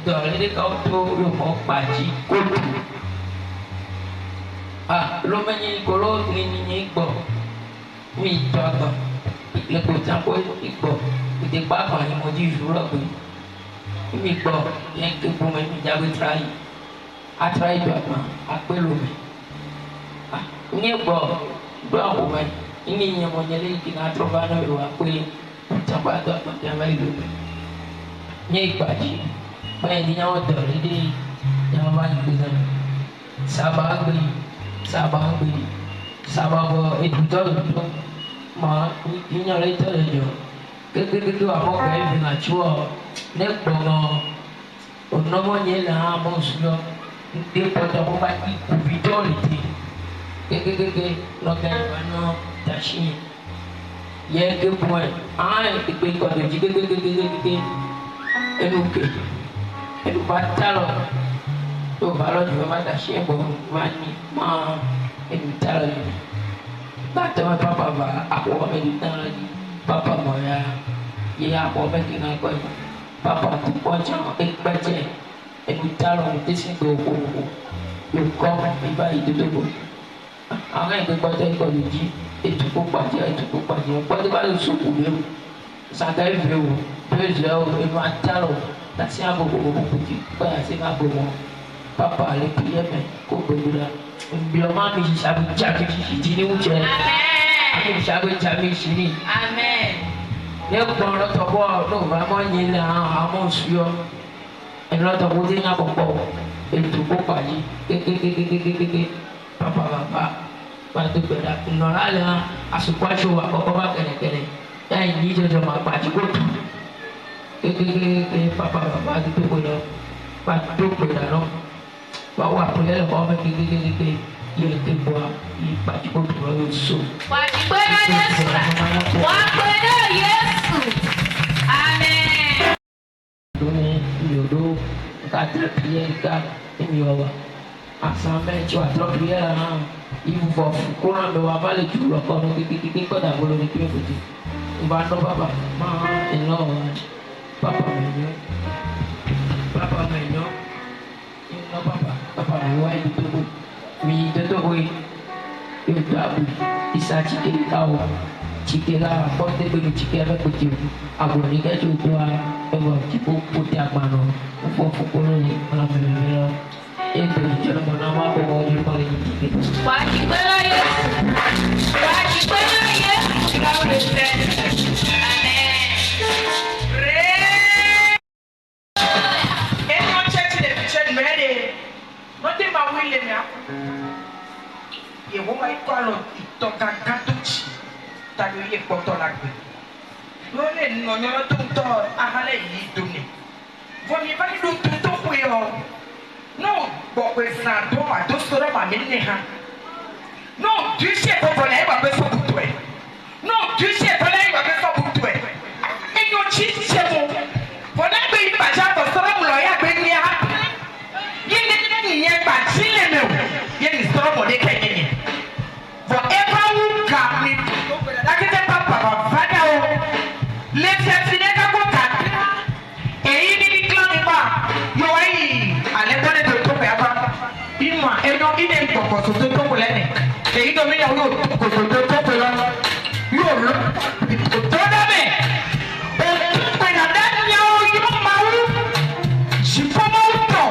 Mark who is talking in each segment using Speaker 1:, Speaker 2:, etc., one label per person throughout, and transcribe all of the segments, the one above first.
Speaker 1: dọ̀rẹ́ ní ká tó ló mọ̀ pàjì kótó. Lómẹ́yìn kóró ní ní gbọ̀ mi ìtọ́ àgbà lẹ́kọ̀ọ́ ìtàkùn ìgbọ̀ ìdẹ́gbà kan ni mo di ìṣúra pé mi gbọ́ yẹn ké fún mi jáwé tíráyì àtíráyì tó àgbà àpérò mi. Ní gbọ́ gbọ́ àwọn mi ní ìyẹn mo nyẹlé ìdí náà tó bá náà wà pé ìtàkùn àgbà àgbà máa ìlú mi. Ní ìgbàjì báyìí ní yàwọn dọ̀rẹ́ dé yàwọn bá yìí gbé náà sábà bọ̀ ètùtọ́ ìdúró mà ìyẹn rẹ̀ tẹ̀lé jọ kékeré àwọn ọ̀gá ẹ̀mí àtúwọ̀ lẹ́gbọ̀n ọ̀nàmọ́ yẹn là á mọ̀ sùlọ ndé pọ̀tọ́ wọ́n bá kí kùbí dọ́ọ̀lì dé kékeré lọ́gà ìwà náà dàṣí yẹ ké fún ẹ ìpè kọ̀dọ̀ jí kékeré ẹnu kè ẹnu bá tálọ̀ tó bá lọ́jọ́ bá dàṣí ẹ̀bọ̀ wá ní máa ẹnu tálọ̀ yìí bàtà wọn papa bá àpò ẹnu tálọ̀ yìí papa mọ̀ ya yẹ àpò mẹ́kì náà kọ́ yìí papa tó pọ̀jù ẹgbẹ́jẹ ẹnu tálọ̀ ní tẹ̀sí gbogbo yóò kọ́ ibà ìdókòwò àwọn ìgbẹ́gbọ́dọ̀ ìkọlù jí ètùkú pàjẹ́ pọ́ńdé bá lè sọ̀kù lẹ́wọ̀ sàgá ìfẹ́ wò bẹ́ẹ̀ jẹ́ ọ ẹnu àtàrọ̀ láti àbò gbogbo kùtì báyà sí àbò wọn pápá àlékún yẹmẹ kó gbogbo la ìbí ọmọ mi ṣàbí jáde ìdí ní wújẹ àmì ṣàbí jáde ìṣìní ní gbọ́n lọ́tọ̀bọ̀ náà bá mọ́ yín ní àwọn oṣù ẹni lọ́tọ̀bọ̀ dé ní àkọ́kọ́ ètùkú pàjẹ́ kékékékékékéké pápá bàbá pàtó gbẹdà nnọrọ alẹ hàn àsopọ aṣọ wà kọkọ bá kẹlẹkẹlẹ yà yìí ní jọjọ máa pàtí kó tù kékeré papa bàbá àdúgbò gbọdọ pàtó gbẹdà lọ wà wà pẹlẹ lọkọ ọmọ kékeré yẹ ké bọ yìí pàtí kó tù lọ yóò so.
Speaker 2: wà á pẹ́ náà Jésù wà á pẹ́ náà Jésù amen.
Speaker 1: lónìí ìyòdó ká tẹ̀ pìyẹ́ ká ẹ̀mí ọ̀wà àṣà mẹ́jọ àtọ́pìyẹ́ rà hàn. Ibu kuna ndo wabale juro kono kiki koda bolo ni kiyo kuti ubando baba ma ino papa menyo ino papa wa itu mi toto boy itu abu isa chike kau chike la pote bulu chike la kuti abu ni ka chukua ebo chipu puti amano upo kono ni malamelo itu jangan menama mau paling tinggi.
Speaker 2: Wajib belayar, kau bersih. Amen.
Speaker 3: Any one church in the church ready? Nothing but William. You won't like call it to Katuchi. That you get photo like me. No, you're not a hale yiduni. For me, but you do to we no, but we not do I do sort of a minute. No, do you see a problem? I will so good to it. No, do you see a problem? I will so good to it. And you cheat, for that baby, my child was so lawyer, bring me up. You didn't yet, but she knew. Yet is so for the Kenyan. Forever who come with like a papa, father, let's have the next one. And you didn't climb back. You are alẹ́kọ́lẹ́ tó tó fẹ́ bá ìmọ̀ ẹ̀yọ́ ilé ìtọ̀kọ̀tò tó tó pẹ̀lẹ́ ni èyí tó níyàwó yóò kòtò tó tó pẹ̀lẹ́ yóò lọ tó dábẹ̀ òtún pẹ̀lú àdáyàwó yóò máa wú ṣùgbọ́n máa wú tọ̀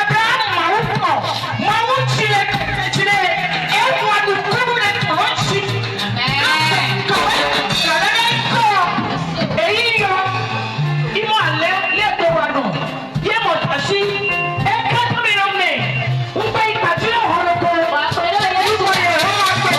Speaker 3: abrahamu máa wú tọ̀ máa wú tirẹ̀ ẹ̀wọ̀n àdúgbò rẹ̀ tó ń ṣí èyí yọ ìmọ̀ àlẹ́ lẹ́gbẹ̀ẹ́ wa nù. Asi, kat minum ni, umpai kacil orang tu, ibu dia orang tu.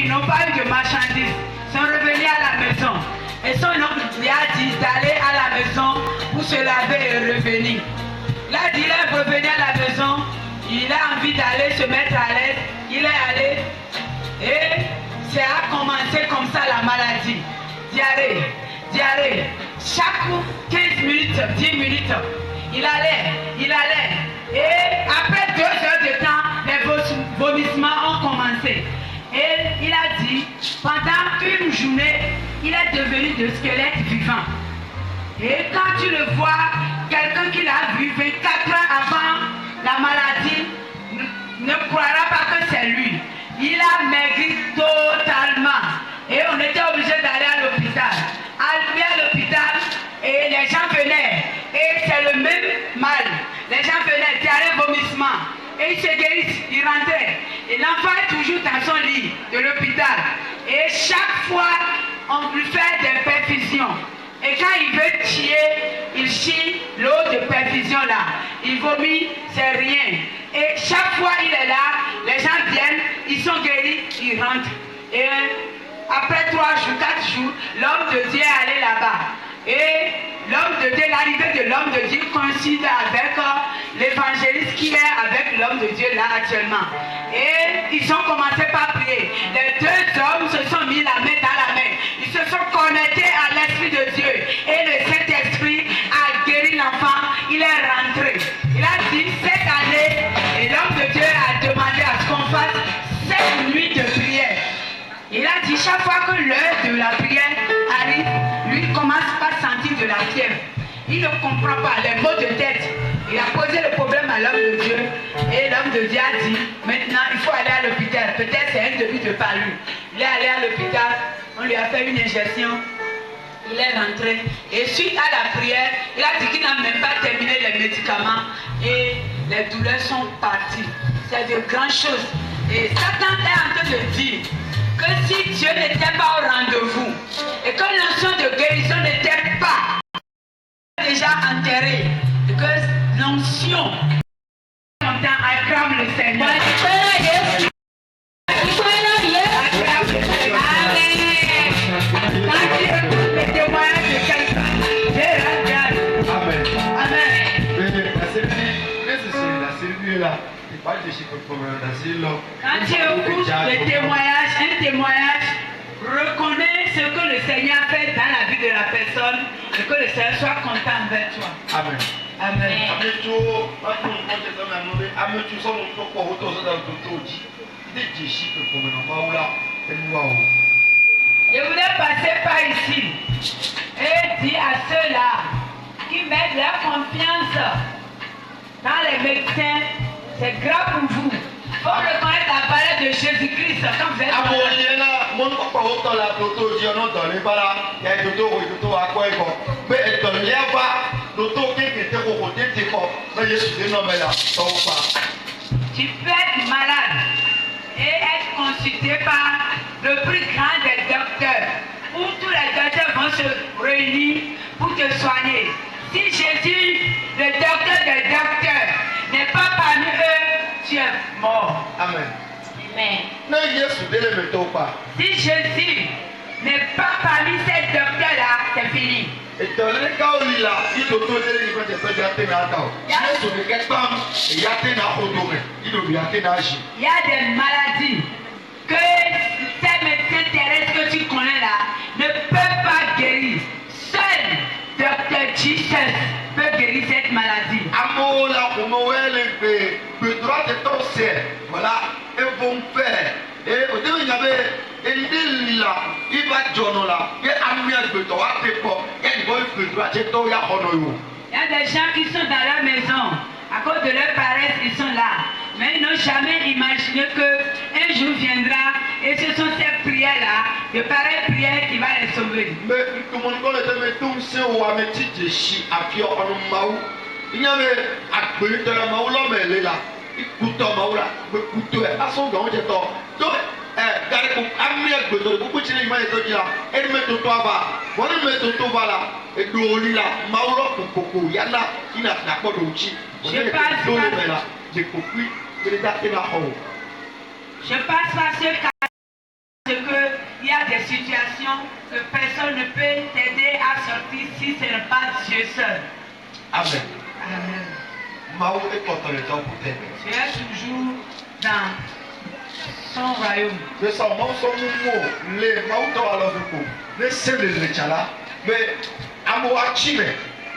Speaker 4: n'ont pas eu de marchandises sont revenus à la maison. Et son oncle lui a dit d'aller à la maison pour se laver et revenir. Là, il est revenu à la maison, il a envie d'aller se mettre à l'aise, il est allé et ça a commencé comme ça la maladie. Diarrhée. Chaque 15 minutes, 10 minutes, il allait. Et après 2 heures de temps, les vomissements ont commencé. Et il a dit, pendant une journée, il est devenu de squelette vivant. Et quand tu le vois, quelqu'un qui l'a vu 24 heures avant la maladie ne croira pas que c'est lui. Il a maigri totalement. Et on était obligé d'aller à l'hôpital. Aller à l'hôpital et les gens venaient. Et c'est le même mal. Les gens venaient, diarrhée, vomissement. Et ils se guérissent, ils rentraient. Et l'enfant est toujours dans son lit de l'hôpital. Et chaque fois, on lui fait des perfusions. Et quand il veut chier, il chie l'eau de perfusion là. Il vomit, c'est rien. Et chaque fois il est là, les gens viennent, ils sont guéris, ils rentrent. Et après 3 jours, 4 jours, l'homme de Dieu est allé là-bas. Et l'homme de Dieu, l'arrivée de l'homme de Dieu coïncide avec l'évangéliste qui est avec l'homme de Dieu là actuellement. Et ils ont commencé par prier. Les 2 hommes se sont mis la main dans la main. Ils se sont connectés à l'Esprit de Dieu. Et le Saint-Esprit a guéri l'enfant. Il est rentré. Il a dit cette année, et l'homme de Dieu a demandé à ce qu'on fasse 7 nuits de prière. Il a dit chaque fois que l'heure de la prière arrive, lui commence par sentir de la fièvre. Il ne comprend pas les maux de tête. Il a posé le problème à l'homme de Dieu. Et l'homme de Dieu a dit, maintenant il faut aller à l'hôpital. Peut-être c'est un début de palu. Il est allé à l'hôpital, on lui a fait une injection. Il est rentré. Et suite à la prière, il a dit qu'il n'a même pas terminé les médicaments. Et les douleurs sont parties. C'est de grandes choses. Et Satan est en train de dire que si Dieu n'était pas au rendez-vous et que l'onction de guérison n'était pas déjà enterrée, et que l'onction acclame le Seigneur. Quand tu écoutes le témoignage, un témoignage, reconnais ce que le Seigneur fait dans la vie de la personne et que le Seigneur soit content envers toi.
Speaker 5: Amen.
Speaker 4: Amen. Je voulais passer par ici et dire à ceux-là qui mettent leur confiance dans les médecins, c'est grave pour vous. Il faut reconnaître la parole de Jésus-Christ quand vous êtes tu peux être malade et être consulté par le plus grand des docteurs, où tous les docteurs vont se réunir pour te soigner. Si Jésus, le docteur des docteurs, n'est pas parmi eux, tu es mort.
Speaker 5: Amen.
Speaker 4: Amen. Si Jésus n'est pas parmi ces docteurs-là, c'est fini. Il y a des maladies que ces médecins terrestres que tu connais là ne peuvent pas guérir. Seul Dr. Jesus peut guérir cette maladie.
Speaker 5: Voilà, et vont faire. Et au début, il y avait il va là. Il y
Speaker 4: a des gens qui sont dans leur maison. À cause de leur paresse, ils sont là. Mais ils n'ont jamais imaginé qu'un jour viendra et ce sont ces prières-là, de pareilles prières qui vont les sauver.
Speaker 5: Mais tout le monde connaît tout ce qu'on a mis ici à Pio en Maou. Il y avait à Pio de la Maou, l'homme est là. Il coûte en Maou là, mais coûte à son grand jeton. Donc, gare pour amener le besoin, beaucoup de gens qui là, et met tout toi bas. Voilà, met tout toi là, et d'où là, Maou là pour beaucoup. Il y en a qui n'a pas d'outil.
Speaker 4: Je passe par ce cas. qu'il y a des situations que personne ne peut t'aider à sortir si ce n'est pas Dieu seul.
Speaker 5: Amen.
Speaker 4: Amen.
Speaker 5: Maou est content le temps pour t'aider.
Speaker 4: Tu es toujours dans son royaume.
Speaker 5: Mais ça, moi, son mot, les Maou dans la vie, les seuls les tchala, mais à moi, chime,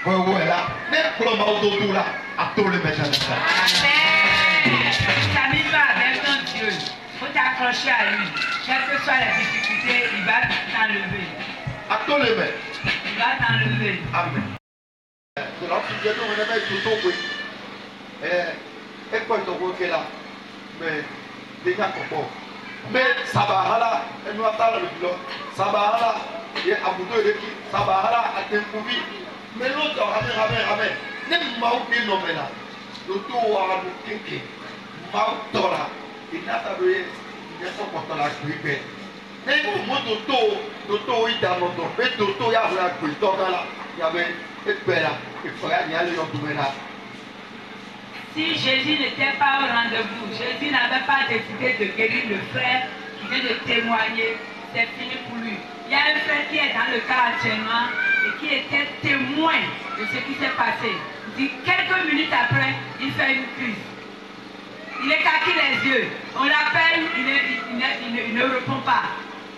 Speaker 5: voilà, les plans Maou d'eau là, à tous les médecins.
Speaker 4: Amen. Ça n'y va avec ton Dieu. Il faut t'accrocher à lui. Quelles que soient les difficultés, il va t'enlever.
Speaker 5: À tous les mains.
Speaker 4: Il va t'enlever.
Speaker 5: Amen. De la fille de nous, on est tout au bout. Et quoi, tu es là? Mais, déjà, comment? Mais, ça va là, et nous attendons le bilan. Ça va là, et à bout de l'équipe, ça va là, à Tempoubi. Mais l'autre, amen. Même Maou dit non, mais là. Le tout a le kéké. Maou tora. Il n'a pas de. Il n'a pas de la grippe. Mais au moins, Toto, il t'a montré. Mais Toto, il y a la grippe. Il y avait.
Speaker 4: Si Jésus n'était pas au rendez-vous, Jésus n'avait pas décidé de guérir le frère qui vient de témoigner, c'est fini pour lui. Il y a un frère qui est dans le cas actuellement et qui était témoin de ce qui s'est passé. Il dit, quelques minutes après, il fait une crise. Il écarquille les yeux. On l'appelle, il ne répond pas.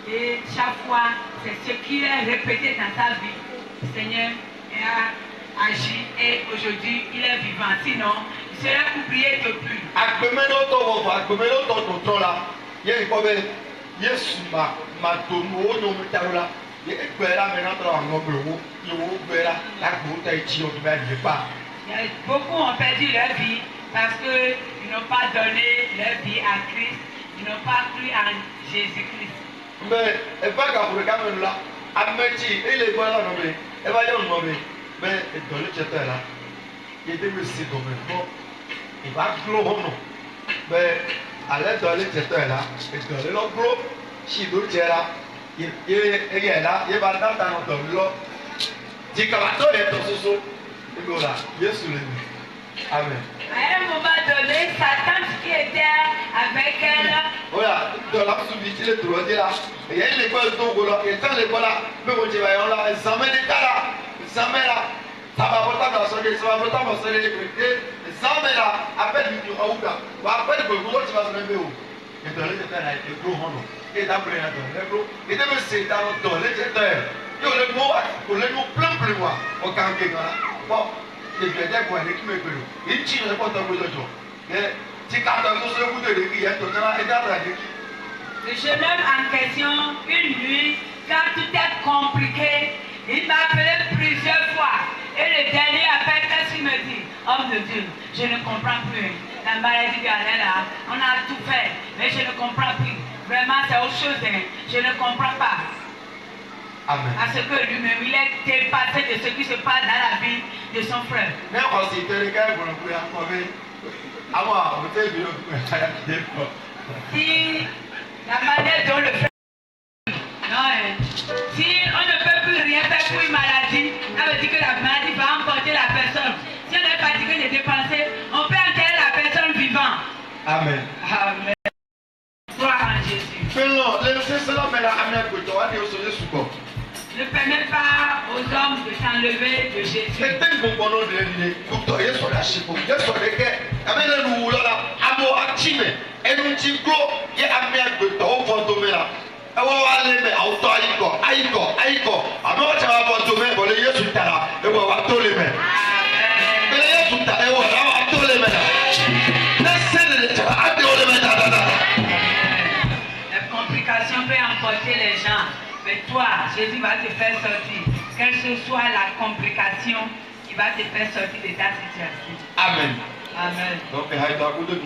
Speaker 4: Et chaque fois, c'est ce qu'il a répété dans sa vie. Seigneur, a agi et aujourd'hui il est vivant. Sinon, il serait oublié de plus. Beaucoup ont perdu leur vie parce qu'ils n'ont pas donné leur vie à Christ. Ils n'ont pas cru en Jésus-Christ.
Speaker 5: Mais, et pas qu'à vous regarder là, à Métis, il est bon là, elle va y avoir mais dans le chat là, il était aussi comme bon, il va gloire non. Mais à l'aide dans le chat là, et dans le gros, si vous êtes là, il est là, il va dans l'eau. Dis que la toile est dans ce saut. Et voilà, Jésus le dit. Amen.
Speaker 4: À un moment donné, sa tante qui était avec elle.
Speaker 5: Voilà, dans la subtilité, le droit là, et il y a l'école de Togo là, et dans l'école là, mais on dit, là, ils s'emmènent les cas là. Jamais là, ça va voter dans son lit, ça va voter dans son lit, jamais là, appelle du Aouda, ou appelle le gros, tu vas se lever où? Et dans les états là, il est gros, non? Et d'après là, le gros, et de me c'est dans les états, il y a le mot, pour le mot plein plus loin, au camp qui est là. Bon, il y a des points qui me pelent, il tire le porte de jour. Et si tu as un seul bout de l'équipe, il y a tout ça, et d'après l'équipe.
Speaker 4: Le jeune homme en question, une nuit, quand tout est compliqué, il m'a appelé plusieurs fois. Et le dernier appel, qu'est-ce qu'il me dit? Homme de Dieu, je ne comprends plus. La maladie est là. On a tout fait, mais je ne comprends plus. Vraiment, c'est autre chose. Hein. Je ne comprends pas.
Speaker 5: Amen.
Speaker 4: Parce que lui-même, il est dépassé de ce qui se passe dans la vie de son frère.
Speaker 5: Mais quand c'est le gars, vous le pouvez encore. À moi, vous êtes bien.
Speaker 4: Si la manière dont le frère. Non, si on ne peut plus rien faire pour une maladie, ça veut dire que la maladie va emporter la personne. Si on est fatigué de dépenser, on peut enterrer la personne vivante.
Speaker 5: Amen.
Speaker 4: Amen. Gloire en Jésus.
Speaker 5: Maintenant, laissez cela, mais la amène que tu as dit au Seigneur sous.
Speaker 4: Ne permets pas aux hommes de s'enlever de Jésus.
Speaker 5: C'est un bon nom de l'année. Docteur, il y a sur la chipo, il y a sur les quais. Amène-nous là, à moi, à Time. Et nous, Tim Gros, il y a un mec de ton fantôme là. Et on va aller, mais à auto, aïko. À moi, tu vas fantôme, bon, il y a sur ta là. Et on va tous les mains. Mais il y a sur ta là, et on va tous les mains. Laissez les gens, à tous les mains.
Speaker 4: La complication peut emporter les gens. Mais toi, Jésus va te faire sortir. Quelle que soit la complication, il va te faire sortir de ta situation.
Speaker 5: Amen.
Speaker 4: Amen.
Speaker 5: Donc, il y a un coup de